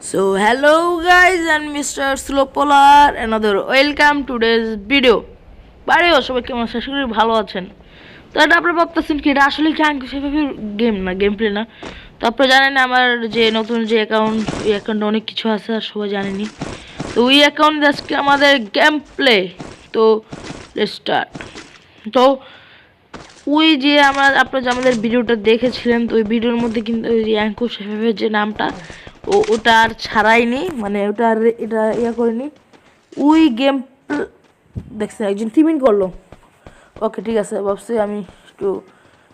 So hello guys and Mr. Slow Polar another welcome to today's video. বাড়িও সবাই কেমন আছেন? আশা করি ভালো আছেন। তো এটা আপনারা ভাবতেছেন কি এটা আসলে কি সেভাবে গেম না গেম প্লে না। তো আপনারা জানেন আমার যে নতুন যে অ্যাকাউন্ট এই অ্যাকাউন্টে অনেক কিছু আছে আর সবাই জানেনি। তো ওই অ্যাকাউন্ট আজকে আমাদের গেম প্লে। তো লেটস স্টার্ট। তো ওই যে আপনারা যে আমাদের ভিডিওটা দেখেছিলেন তো ওই ভিডিওর মধ্যে কিন্তু ওই অ্যাঙ্কুশ সেভাবে যে নামটা ওটা আর ছাড়াইনি, মানে ওটা আর এটা ইয়া করিনি। ওই গেম দেখছেন একজন টিমিং করলো। ওকে ঠিক আছে, ভাবছি আমি একটু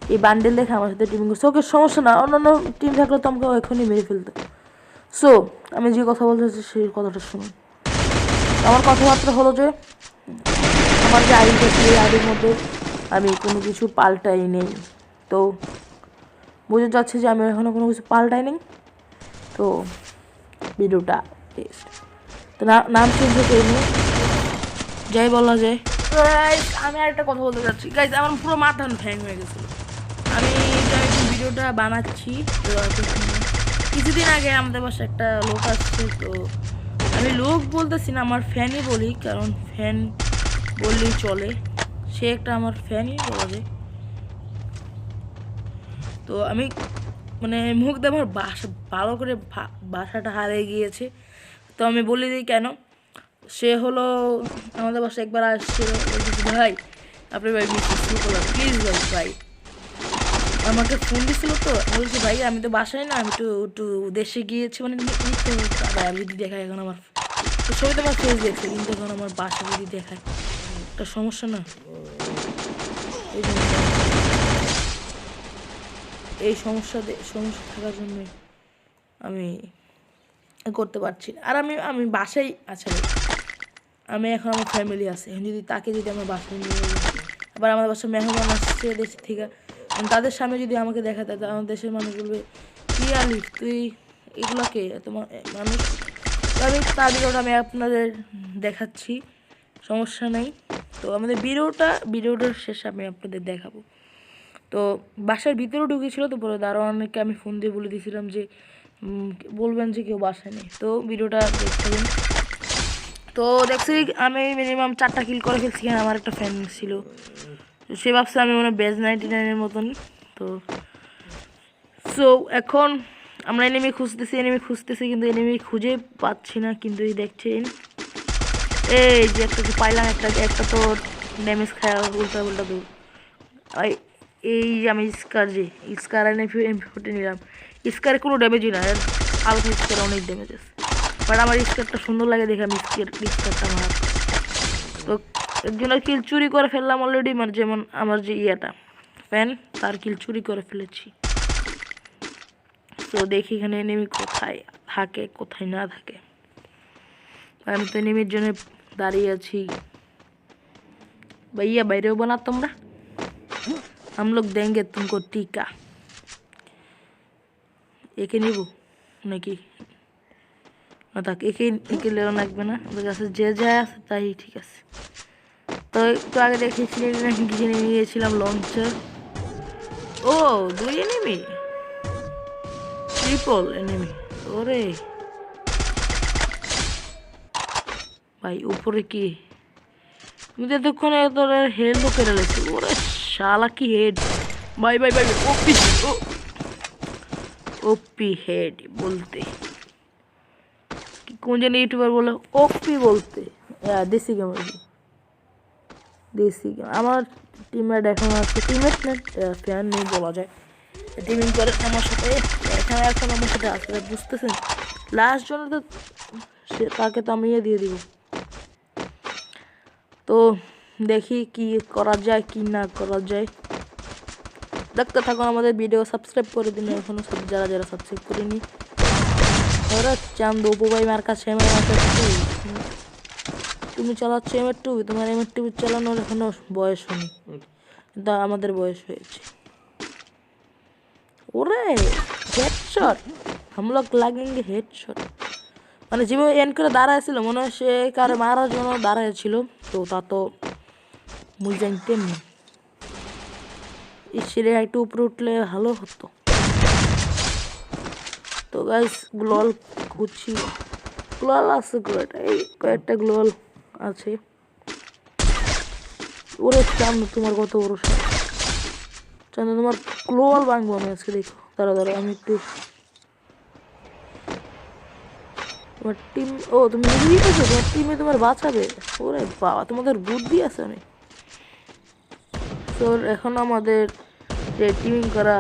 এই বান্ডেল দেখে আমার সাথে টিমিং করছে। ওকে সমস্যা না, অন্যান্য টিম থাকলে তো আমাকে এখনই মেরে ফেলতে। সো আমি যে কথা বলতে চাচ্ছি সেই কথাটা শুনুন। আমার কথাবার্তা হলো যে আমার যে আইডি আছে এই আইডির মধ্যে আমি কোনো কিছু পাল্টাই নেই। তো বুঝে যাচ্ছে যে আমি এখনও কোনো কিছু পাল্টাই নেই। তো ভিডিওটা টেস্ট তো নাম চেঞ্জ করিনি, যাই বলা যায়। আমি আরেকটা কথা বলতে চাচ্ছি গাইজ, আমার পুরো মাথা হ্যাং হয়ে গেছিলো। আমি ভিডিওটা বানাচ্ছি কিছুদিন আগে আমাদের বাসায় একটা লোক আসছে। তো আমি লোক বলতেছি না, আমার ফ্যানই বলি, কারণ ফ্যান বললেই চলে। সে একটা আমার ফ্যানই বলা যায়। তো আমি মানে মুখ দিয়ে আমার বাসা ভালো করে বাসাটা হারিয়ে গিয়েছে। তো আমি বলে দিই কেন। সে হলো আমাদের বাসায় একবার আসছিল, বলতেছি ভাই আপনি ভাই প্লিজ ভাই আমাকে ফোন দিছিল। তো বলছি ভাই আমি তো বাসায় না, আমি একটু একটু দেশে গিয়েছি, মানে ভাই আমি যদি দেখায় এখন আমার ছবি তো আমার ফেস দেখছে, কিন্তু এখন আমার বাসা যদি দেখায় একটা সমস্যা না। এই সমস্যা থাকার জন্যই আমি করতে পারছি না। আর আমি বাসায় আচ্ছা আমি এখন আমার ফ্যামিলি আছে, যদি তাকে যদি আমার বাসায় নিয়ে যাই, আবার আমাদের বাসায় মেহমান আসছে দেশ থেকে, তাদের সামনে যদি আমাকে দেখাতে হয় আমার দেশের মানুষ বলবে কি আলিফ তুই এগুলোকে তোমার মানুষ। তো আমি তার ভিডিওটা আমি আপনাদের দেখাচ্ছি, সমস্যা নেই। তো আমাদের ভিডিওটার শেষে আমি আপনাদের দেখাবো। তো বাসার ভিতরেও ঢুকেছিল, তো পরে দারোয়ানকে আমি ফোন দিয়ে বলে দিয়েছিলাম যে বলবেন যে কেউ বাসায় নেই। তো ভিডিওটা দেখবেন। তো দেখছি আমি মিনিমাম 4টা কিল করে ফেলছি, আমার একটা ফ্যান ছিল, সে ভাবছে আমি মনে বেজ 99-এর মতন। তো সো এখন আমরা এনিমি খুঁজতেছি কিন্তু এনিমি খুঁজে পাচ্ছি না। কিন্তু এই দেখছেন এই যে একটা পাইলাম, একটা তো ড্যামেজ খায় উল্টা দূর। এই যে আমি স্কার এনে নিলাম। স্কারে কোনো ড্যামেজই না, আলফা স্কারে অনেক ড্যামেজ আছে, বাট আমার স্কারটা সুন্দর লাগে দেখে আমি স্কারটা আমার। তো একজনের কিল চুরি করে ফেললাম অলরেডি, মানে যেমন আমার যে ফ্যান তার কিল চুরি করে ফেলেছি। তো দেখি এখানে এনিমি কোথায় থাকে কোথায় না থাকে। আমি তো এনিমির জন্য দাঁড়িয়ে আছি। ভাইয়া বাইরেও বানা তোমরা, हम लोग देंगे तुमको टीका। একে নিব নাকি না থাক, একে লেও লাগবে না, ওদের কাছে যে যা আছে তাই ঠিক আছে। তো একটু আগে দেখেছিলেন নাকি কিছু নিয়ে গিয়েছিলাম লঞ্চার। ও 2 এনিমি, ট্রিপল এনিমি। ওরে ভাই উপরে কি তুমি তো এতক্ষণে তোর হেড কেটে লেছি। ওরে শালা কি হেড ভাই ভাই ভাই ওপি হেড বলতে কোন জানি ইউটিউবার বলে ওপি বলতে দেশি গেম আমার টিমমেট এখন আছে, টিমমেট না ফ্যান নেই বলা যায়, টিমিং করে আমার সাথে এখন আমার সাথে আসলে বুঝতেছেন। লাস্ট জন্য তো সে তাকে তো আমি দিয়ে দিব। তো দেখি কি করা যায় কি না করা যায়, দেখতে থাকুন আমাদের ভিডিও। সাবস্ক্রাইব করে দিন এখনো যারা সাবস্ক্রাইব করিনি। ওরা চান্দ উপবাই মার কাছে তুমি চালাচ্ছ M2, তোমার M2 চালানোর এখনো বয়স হয়নি, কিন্তু আমাদের বয়স হয়েছে। ওরে হেডশট, हम लोग লাগেঙ্গে হেডশট। মানে যেভাবে এন্ড করে দাঁড়ায়ছিল মনে হয় সে কারে মারার জন্য দাঁড়ায়ছিল। তো তা তো মুই জানতেন না, এই ছেলে একটু উপরে উঠলে ভালো হতো। তো গাইস গ্লোয়াল খুঁজছি, গ্লোয়াল আছে কয়েকটা গ্লোয়াল আছে। ওরে চান্দু তোমার কত বড় সাহস, চান্দু তোমার গ্লোয়াল ভাঙবো আমি আজকে, দেখো দাঁড়া আমি একটু তোমার টিম, ও তুমি নিজেই গেছো, তোমার টিমে তোমার বাঁচাবে। ওরে বাবা তোমাদের বুদ্ধি আছে অনেক। তো এখন আমাদের যে টিমিং করা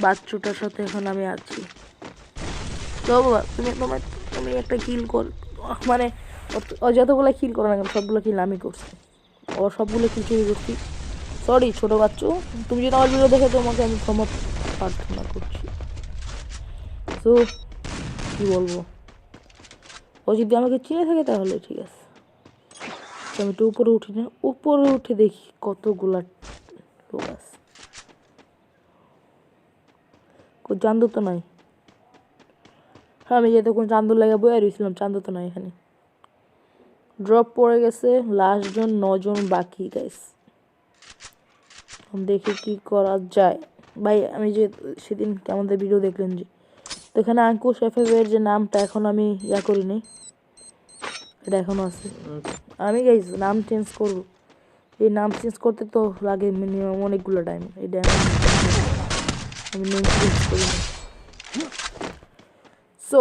বাচ্চুটার সাথে এখন আমি আছি। তো বাবা তুমি একটা কিল কর, মানে ও যতগুলো কিল করো না কেন সবগুলো কিল আমি করছি, ও সবগুলো কিল চুরি করছি। সরি ছোটো বাচ্চু, তুমি যদি আমার ভিডিও দেখে তোমাকে আমি ক্ষমা প্রার্থনা করছি। তো কী বলবো, ও যদি আমাকে চিনে থাকে তাহলে ঠিক আছে। আমি একটু উপরে উঠি না, উপরে উঠে দেখি কতগুলা লোক আছে। চান্দু তো নাই, হ্যাঁ আমি যেতক্ষণ চান্দুর লাগে বয়ে রয়েছিলাম, চান্দু তো নাই এখানে। ড্রপ পড়ে গেছে, লাস্ট জন 9 জন বাকি গাইস। দেখি কি করা যায় ভাই। আমি যে সেদিন আমাদের ভিডিও দেখলেন যে, তো এখানে আঙ্কুশ এফএফের যে নামটা এখন আমি করিনি, এটা এখনো আছে। আমি গাইস নাম চেঞ্জ করব, এই নাম চেঞ্জ করতে তো লাগে মিনিমাম অনেকগুলো টাইম। এটা আমি নেম চেঞ্জ করি না। সো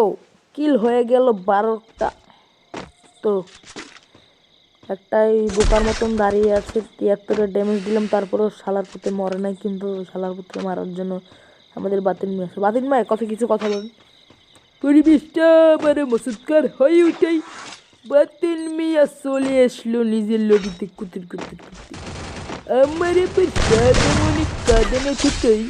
কিল হয়ে গেল 12টা। তো একটাই বোকার মতন দাঁড়িয়ে আছে, 73 ড্যামেজ দিলাম, তারপরেও শালার পুতে মরে নাই। কিন্তু শালার পুতে মারার জন্য আমাদের বাতিল মিয়া আছে। বাতিল মিয়া কিছু কথা বলেন। পরিবেশটা মানে মসুদকার হয়ে উঠেই বাতিল মিয়া চলে আসলো নিজের লবিতে কুতুর কুতুর কুতুর। আমার এবার সাধারণ কাঁদানো থেকেই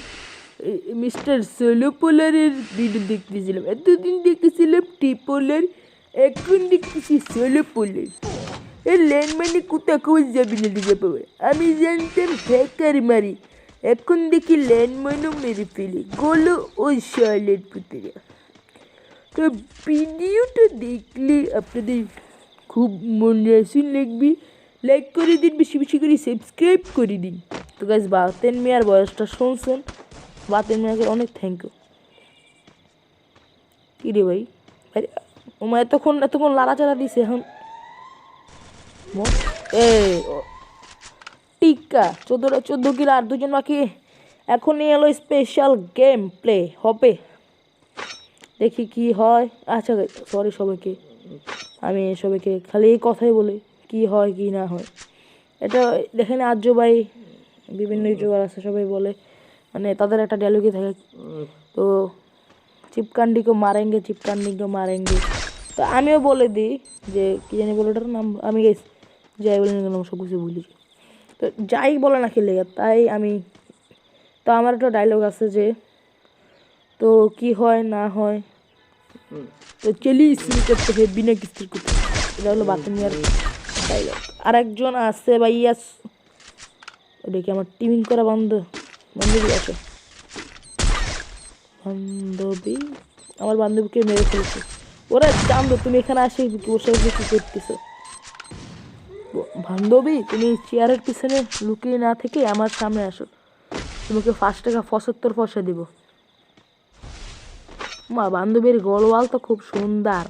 মিস্টার সোলো পোলারের ভিডিও দেখতেছিলাম। এতদিন দেখতেছিলাম টিপোলার, এখন দেখতেছি সোলো পোলার। এর ল্যান্ড মানে কোথা খোঁজ যাবি না দিকে পাবে। আমি জানতাম হ্যাকার মারি, এখন দেখি ল্যান্ড মানও মেরে ফেলে গলো ওই শালের পুতেরা। তো ভিডিওটা দেখলে আপনাদের খুব মনোরঞ্জন লাগবে, লাইক করে দিন, বেশি বেশি করে সাবস্ক্রাইব করে দিন। তো গাইস বাতেন মিয়ার বয়সটা শুনছেন, বাতেন মিয়াকে অনেক থ্যাংক ইউ। কী রে ভাই, ওমা এতক্ষণ লাড়াচাড়া দিছে এখন টিকা 14 কিলো আর 2 জন বাকি। এখনই এলো স্পেশাল গেম প্লে হবে, দেখি কি হয়। আচ্ছা সরি সবাইকে, আমি সবাইকে খালি এই কথাই বলি কি হয় কি না হয়। এটা দেখেন আর্য ভাই, বিভিন্ন ইউটিউবার আছে সবাই বলে, মানে তাদের একটা ডায়লগই থাকে, তো চিপকান্ডি কো মারেঙ্গে, চিপকান্ডি কো মারেঙ্গে। তো আমিও বলে দিই যে কী জানি বলে ওটার নাম, আমি গেছি যাই বলে না সব কিছু ভুলি। তো যাই বলে না খেলে তাই আমি, তো আমার একটা ডায়লগ আছে যে, তো কি হয় না হয় তো চলি শুরু করতে হবে বিনা কিস্তির করতে। এটা হলো বাতিনিয়ার ডায়লগ। আর একজন আছে ভাইয়া, ওটা কি আমার টিমিং করা বান্ধবী আছে, বান্ধবী আমার বান্ধবীকে মেরে ফেলেছে। ওরা জানতো তুমি এখানে আসে বসে বসে কী করতেছো। বান্ধবী তুমি চেয়ারের পিছনে লুকিয়ে না থেকে আমার সামনে আসো, তোমাকে 5 টাকা 75 পয়সা দিব। মা বান্ধবীর গোলওয়াল তো খুব সুন্দর,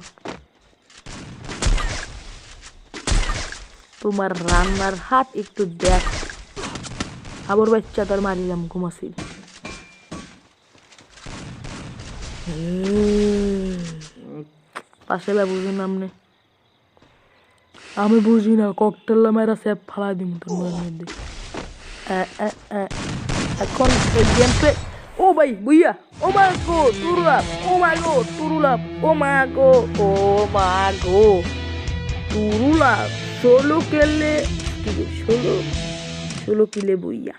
তোমার রান্নার হাত একটু দেখ। আবার বাচ্চা তোর মারিলাম ঘুমাসি। পাশে বুঝুন আপনি, আমি বুঝি না ককটেল মেরা স্যাপ ফালা দিম তোর মধ্যে। এখন এই গেম প্লে, ও ভাই বুইয়া, ও মা গো তুরুলাপ, ও মা গো তুরুলাপ, ও মা গো, ও মা গো তুরুলাপ। 16 কিলে 16 কিলে বুইয়া।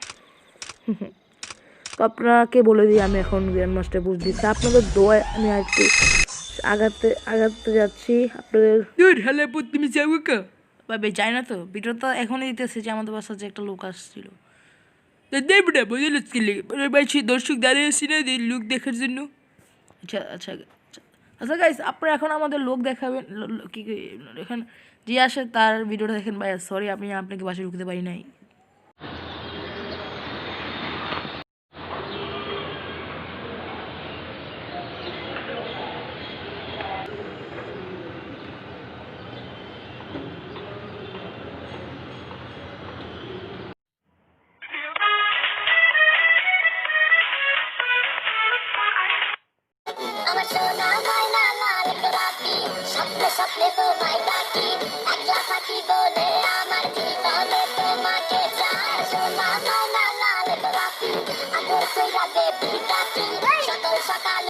তো আপনাকে বলে দিই আমি এখন গ্র্যান্ড মাস্টার বুঝ দিচ্ছি, আপনাদের দোয়ায় আমি একটু আগাতে যাচ্ছি। আপনাদের হ্যালো তুমি যাবো কা ভাই যাই না তো, ভিডিও তো এখনই দিতেছে যে আমাদের বাসার যে একটা লোক আসছিল, দেব না বুঝে দর্শক দাঁড়িয়ে আসছি না লোক দেখার জন্য। আচ্ছা আচ্ছা আচ্ছা আচ্ছা গাইস, আপনারা এখন আমাদের লোক দেখাবেন কি এখানে যে আসে তার ভিডিওটা দেখেন ভাই। সরি আমি আপনাকে বাসায় ঢুকতে পারি নাই। সোনা ময়না লাল গোলাপি স্বপ্নে স্বপ্নে তোমায় ডাকি একলা থাকি বলে আমার জীবনে তোমাকে চাই সোনা ময়না লাল গোলাপি আদর কইরা দেবী ডাকি